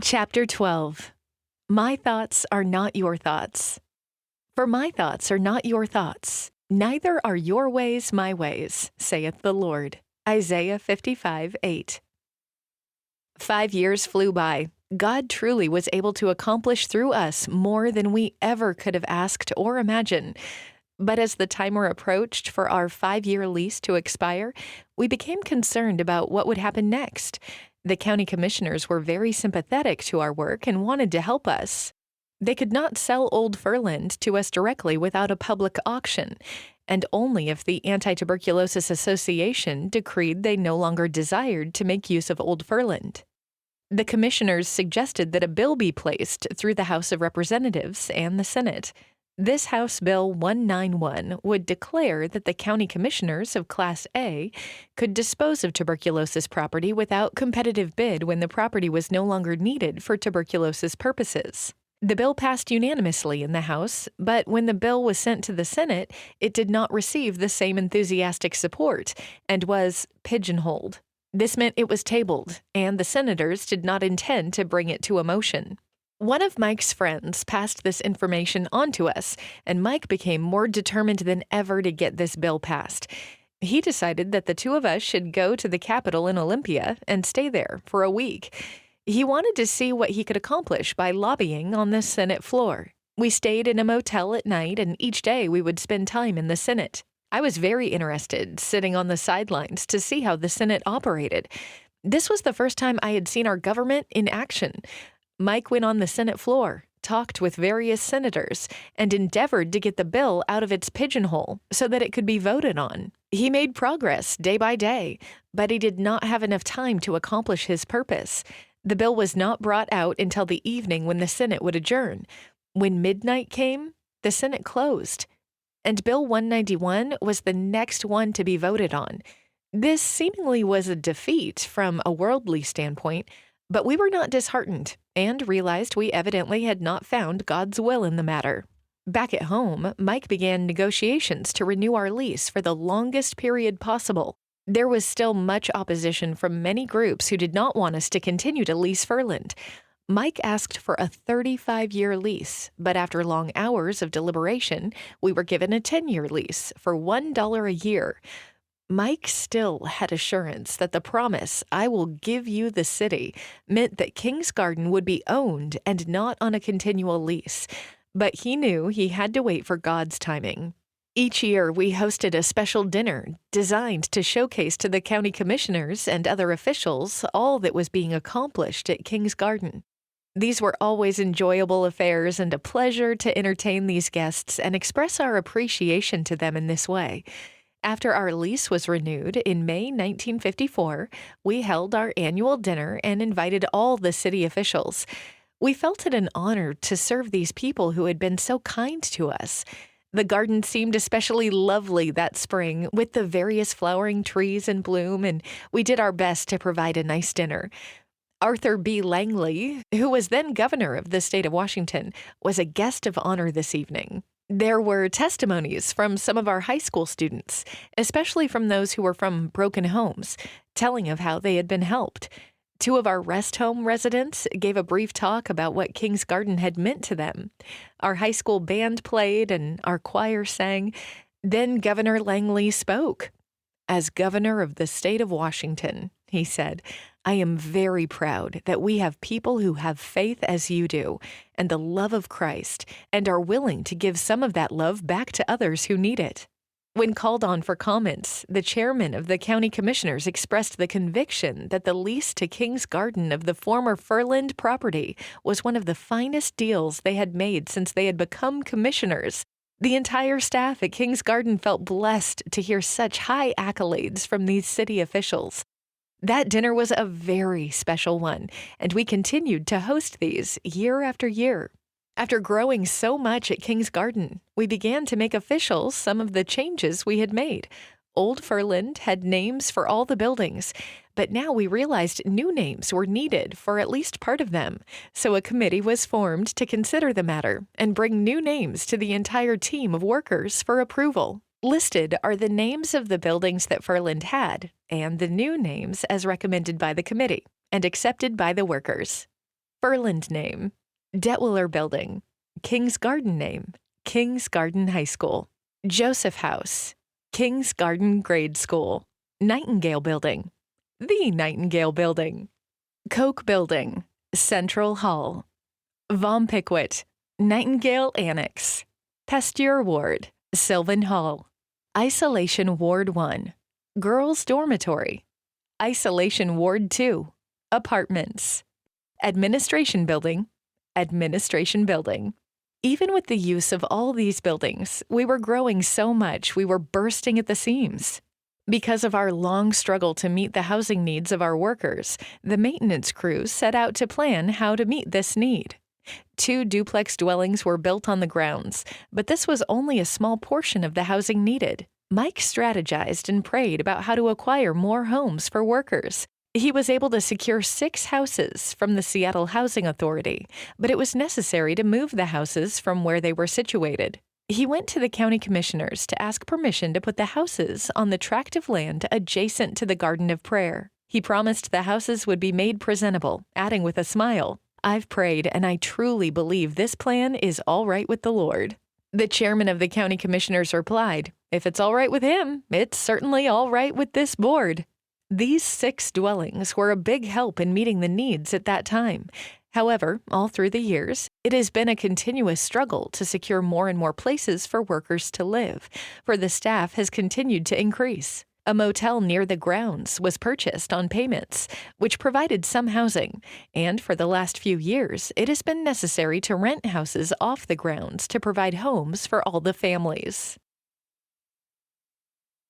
Chapter 12. My thoughts are not your thoughts. For my thoughts are not your thoughts, neither are your ways my ways, saith the Lord. Isaiah 55:8. 5 years flew by. God truly was able to accomplish through us more than we ever could have asked or imagined. But as the timer approached for our 5-year lease to expire, we became concerned about what would happen next. The county commissioners were very sympathetic to our work and wanted to help us. They could not sell Old Furland to us directly without a public auction, and only if the Anti-Tuberculosis Association decreed they no longer desired to make use of Old Furland. The commissioners suggested that a bill be placed through the House of Representatives and the Senate. This House Bill 191 would declare that the county commissioners of Class A could dispose of tuberculosis property without competitive bid when the property was no longer needed for tuberculosis purposes. The bill passed unanimously in the House, but when the bill was sent to the Senate, it did not receive the same enthusiastic support and was pigeonholed. This meant it was tabled, and the senators did not intend to bring it to a motion. One of Mike's friends passed this information on to us, and Mike became more determined than ever to get this bill passed. He decided that the two of us should go to the Capitol in Olympia and stay there for a week. He wanted to see what he could accomplish by lobbying on the Senate floor. We stayed in a motel at night, and each day we would spend time in the Senate. I was very interested, sitting on the sidelines to see how the Senate operated. This was the first time I had seen our government in action. Mike went on the Senate floor, talked with various senators, and endeavored to get the bill out of its pigeonhole so that it could be voted on. He made progress day by day, but he did not have enough time to accomplish his purpose. The bill was not brought out until the evening when the Senate would adjourn. When midnight came, the Senate closed, and Bill 191 was the next one to be voted on. This seemingly was a defeat from a worldly standpoint, but we were not disheartened and realized we evidently had not found God's will in the matter. Back at home, Mike began negotiations to renew our lease for the longest period possible. There was still much opposition from many groups who did not want us to continue to lease Furland. Mike asked for a 35-year lease, but after long hours of deliberation, we were given a 10-year lease for $1 a year. Mike still had assurance that the promise, "I will give you the city," meant that King's Garden would be owned and not on a continual lease. But he knew he had to wait for God's timing. Each year, we hosted a special dinner designed to showcase to the county commissioners and other officials all that was being accomplished at King's Garden. These were always enjoyable affairs and a pleasure to entertain these guests and express our appreciation to them in this way. After our lease was renewed in May 1954, we held our annual dinner and invited all the city officials. We felt it an honor to serve these people who had been so kind to us. The garden seemed especially lovely that spring, with the various flowering trees in bloom, and we did our best to provide a nice dinner. Arthur B. Langley, who was then governor of the state of Washington, was a guest of honor this evening. There were testimonies from some of our high school students, especially from those who were from broken homes, telling of how they had been helped. 2 of our rest home residents gave a brief talk about what King's Garden had meant to them. Our high school band played and our choir sang. Then Governor Langley spoke. "As governor of the state of Washington," he said, "I am very proud that we have people who have faith as you do and the love of Christ and are willing to give some of that love back to others who need it." When called on for comments, the chairman of the county commissioners expressed the conviction that the lease to King's Garden of the former Furland property was one of the finest deals they had made since they had become commissioners. The entire staff at King's Garden felt blessed to hear such high accolades from these city officials. That dinner was a very special one, and we continued to host these year after year. After growing so much at King's Garden, we began to make official some of the changes we had made. Old Furland had names for all the buildings, but now we realized new names were needed for at least part of them, so a committee was formed to consider the matter and bring new names to the entire team of workers for approval. Listed are the names of the buildings that Furland had, and the new names as recommended by the committee and accepted by the workers. Furland name, Detwiller Building. King's Garden name, King's Garden High School. Joseph House, King's Garden Grade School. Nightingale Building, the Nightingale Building. Koch Building, Central Hall. Vom Piquet, Nightingale Annex. Pasteur Ward, Sylvan Hall. Isolation Ward 1, Girls Dormitory. Isolation Ward 2, Apartments. Administration Building, Administration Building. Even with the use of all these buildings, we were growing so much we were bursting at the seams. Because of our long struggle to meet the housing needs of our workers, the maintenance crews set out to plan how to meet this need. 2 duplex dwellings were built on the grounds, but this was only a small portion of the housing needed. Mike strategized and prayed about how to acquire more homes for workers. He was able to secure 6 houses from the Seattle Housing Authority, but it was necessary to move the houses from where they were situated. He went to the county commissioners to ask permission to put the houses on the tract of land adjacent to the Garden of Prayer. He promised the houses would be made presentable, adding with a smile, "I've prayed, and I truly believe this plan is all right with the Lord." The chairman of the county commissioners replied, "If it's all right with him, it's certainly all right with this board." These 6 dwellings were a big help in meeting the needs at that time. However, all through the years, it has been a continuous struggle to secure more and more places for workers to live, for the staff has continued to increase. A motel near the grounds was purchased on payments, which provided some housing, and for the last few years, it has been necessary to rent houses off the grounds to provide homes for all the families.